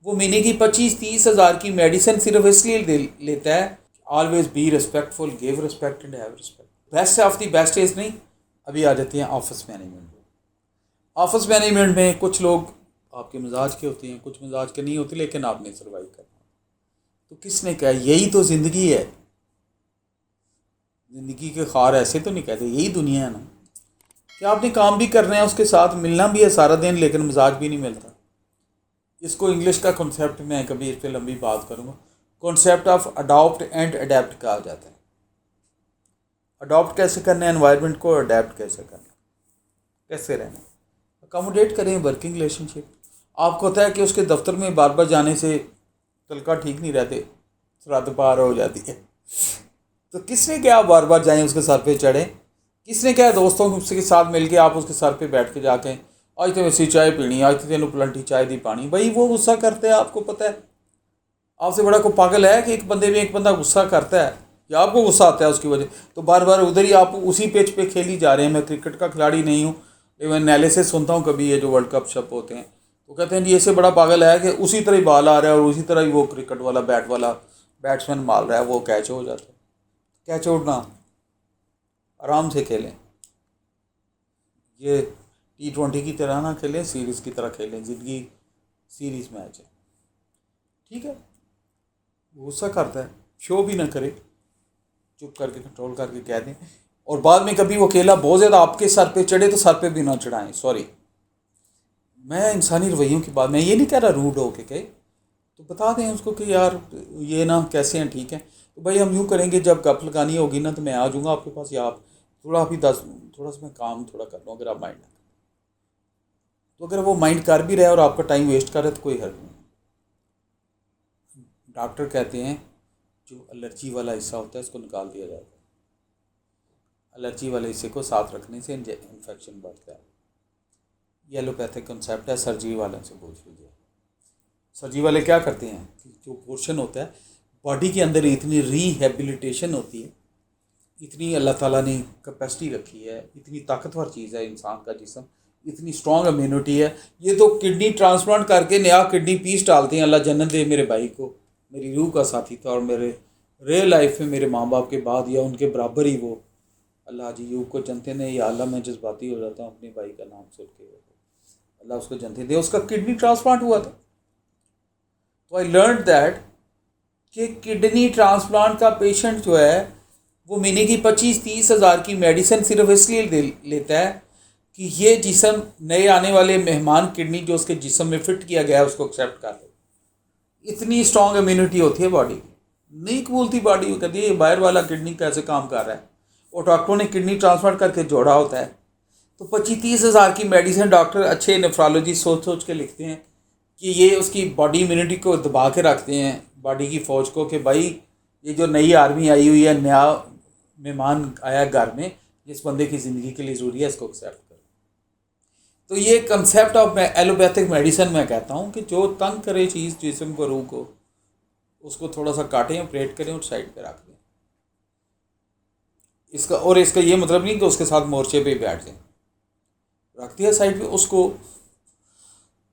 वो महीने की 25-30 हज़ार की मेडिसिन सिर्फ इसलिए लेता है। Always be respectful, give respect and have respect. Best of the best is नहीं। अभी आ जाती हैं ऑफिस मैनेजमेंट। ऑफिस मैनेजमेंट में कुछ लोग आपके मिजाज के होते हैं, कुछ मिजाज के नहीं होते, लेकिन आपने सर्वाइव करना। तो किसने कहा? यही तो ज़िंदगी है। ज़िंदगी के ख़ार ऐसे तो नहीं कहते, यही दुनिया है ना कि आपने काम भी करना है, उसके साथ मिलना भी है सारा दिन, लेकिन मिजाज भी नहीं मिलता। इसको इंग्लिश का कॉन्सेप्ट मैं कभी इस पर लंबी बात करूँगा। Concept of adopt and adapt कहा जाता है। अडॉप्ट कैसे करना है एनवायरनमेंट को, अडेप्ट कैसे करना, कैसे रहना, अकोमोडेट करें वर्किंग रिलेशनशिप। आपको होता है कि उसके दफ्तर में बार बार जाने से तलका ठीक नहीं रहते, सरहद पार हो जाती है। तो किसने क्या आप बार बार जाएं उसके सर पे चढ़ें? किसने क्या दोस्तों के साथ मिल के आप उसके सर पे बैठ के जाके आज तो वैसी चाय पीनी, आज तो तेन पलंटी चाय दी पानी, भाई वो गुस्सा करते हैं। आपको पता है आपसे बड़ा कोई पागल है कि एक बंदे में एक बंदा गुस्सा करता है या आपको गुस्सा आता है उसकी वजह, तो बार बार उधर ही आप उसी पेच पे खेली जा रहे हैं। मैं क्रिकेट का खिलाड़ी नहीं हूँ, लेकिन एनालिसिस सुनता हूँ कभी, ये जो वर्ल्ड कप शप होते हैं, तो कहते हैं जी ऐसे बड़ा पागल है कि उसी तरह ही बॉल आ रहा है और उसी तरह ही वो क्रिकेट वाला बैट वाला बैट्समैन मार रहा है, वो कैच हो जाता है। कैच उड़ना, आराम से खेलें। ये T20 की तरह ना खेलें, सीरीज़ की तरह खेलें। ज़िंदगी सीरीज़ मैच है, ठीक है। गुस्सा करता है, शो भी ना करे, चुप करके कंट्रोल करके कह दें। और बाद में कभी वो अकेला बहुत ज़्यादा आपके सर पे चढ़े तो सर पे भी ना चढ़ाएं। सॉरी, मैं इंसानी रवैयों की बात, मैं ये नहीं कह रहा रूड हो के कहे, तो बता दें उसको कि यार ये ना कैसे हैं, ठीक है। तो भाई हम यूँ करेंगे, जब गप लगानी होगी ना तो मैं आ जाऊँगा आपके पास, या आप थोड़ा अभी थोड़ा सा मैं काम थोड़ा कर लूँ, अगर आप माइंड ना करें। तो अगर वो माइंड कर भी रहा है और आपका टाइम वेस्ट कर रहा है तो कोई हर्ज नहीं। डॉक्टर कहते हैं जो एलर्जी वाला हिस्सा होता है उसको निकाल दिया जाता है। एलर्जी वाले हिस्से को साथ रखने से इन्फेक्शन बढ़ता है। ये एलोपैथिक कंसेप्ट है, सर्जरी वाले से पूछ लीजिए। सर्जरी वाले क्या करते हैं कि जो पोर्शन होता है बॉडी के अंदर, इतनी रिहेबिलिटेशन होती है, इतनी अल्लाह ताला ने कैपेसिटी रखी है, इतनी ताकतवर चीज़ है इंसान का जिस्म, इतनी स्ट्रॉन्ग इम्यूनिटी है। ये तो किडनी ट्रांसप्लांट करके नया किडनी पीस डालते हैं। अल्लाह जन्नत दे मेरे भाई को, मेरी रूह का साथी था और मेरे रियल लाइफ में मेरे माँ बाप के बाद या उनके बराबर ही वो। अल्लाह जी यूब को जनते ने, या अल्लाह मैं जज्बाती हो जाता हूँ अपने भाई का नाम सुन के, अल्लाह उसको जनते दे। उसका किडनी ट्रांसप्लांट हुआ था। तो आई लर्न दैट कि किडनी ट्रांसप्लांट का पेशेंट जो है वो महीने की 25-30 हज़ार की मेडिसिन सिर्फ इसलिए लेता है कि ये जिसम नए आने वाले मेहमान किडनी जो उसके जिसम में फिट किया गया है उसको एक्सेप्ट कर ले। इतनी स्ट्रॉन्ग इम्यूनिटी होती है बॉडी की, नहीं कबूलती बॉडी। वो कहती है ये बाहर वाला किडनी कैसे काम कर रहा है, और डॉक्टरों ने किडनी ट्रांसप्लांट करके जोड़ा होता है। तो 25-30 हज़ार की मेडिसिन डॉक्टर अच्छे नेफ्रोलॉजी सोच सोच के लिखते हैं कि ये उसकी बॉडी इम्यूनिटी को दबा के रखते हैं, बॉडी की फ़ौज को, कि भाई ये जो नई आर्मी आई हुई है, नया मेहमान आया घर में, जिस बंदे की ज़िंदगी के लिए ज़रूरी है, इसको एक्सेप्ट करो। तो ये कंसेप्ट ऑफ एलोपैथिक मेडिसिन मैं कहता हूँ कि जो तंग करे चीज़ जिस्म को, रूह को, उसको थोड़ा सा काटें, ऑपरेट करें और साइड पे रख दें। इसका ये मतलब नहीं कि उसके साथ मोर्चे पे बैठ जाएं। रख दिया साइड पे उसको।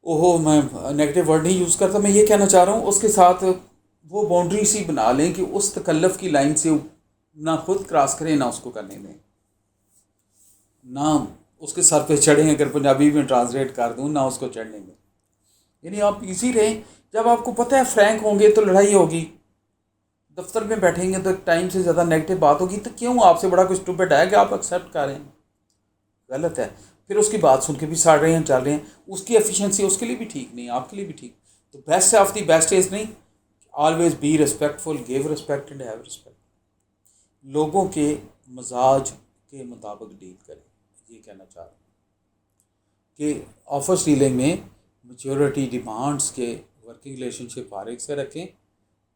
ओहो, मैं नेगेटिव वर्ड नहीं यूज़ करता, मैं ये कहना चाह रहा हूँ उसके साथ वो बाउंड्री सी बना लें कि उस तकल्लुफ़ की लाइन से ना खुद क्रॉस करें, ना उसको करने दें, ना उसके सर पे चढ़ें। अगर पंजाबी में ट्रांसलेट कर दूँ, ना उसको चढ़ने दें। यानी आप इजी रहें। जब आपको पता है फ्रैंक होंगे तो लड़ाई होगी, दफ्तर में बैठेंगे तो टाइम से ज़्यादा नेगेटिव बात होगी, तो क्यों आपसे बड़ा कुछ स्टूपिड है कि आप एक्सेप्ट कर रहे हैं? गलत है। फिर उसकी बात सुन के भी सड़ रहे हैं, चल रहे हैं, उसकी एफिशिएंसी उसके लिए भी ठीक नहीं, आपके लिए भी ठीक। तो best of the best is नहीं। Always be respectful, give respect and have respect. लोगों के मजाज के मुताबिक डील करें, ये कहना चाह रहा हूँ कि ऑफिस डीलिंग में मेच्योरिटी डिमांड्स के वर्किंग रिलेशनशिप फारिग से रखें।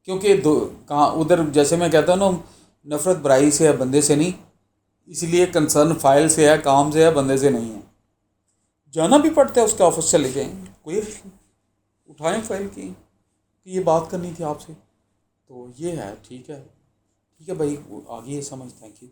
क्योंकि दो कहाँ उधर, जैसे मैं कहता हूँ ना, नफ़रत बुराई से है, बंदे से नहीं। इसलिए कंसर्न फाइल से है, काम से है, बंदे से नहीं है। जाना भी पड़ता है उसके ऑफिस, चले जाएँ, कोई उठाएं फाइल की कि ये बात करनी थी आपसे, तो ये है, ठीक है, ठीक है भाई, आगे ये समझ। Thank you.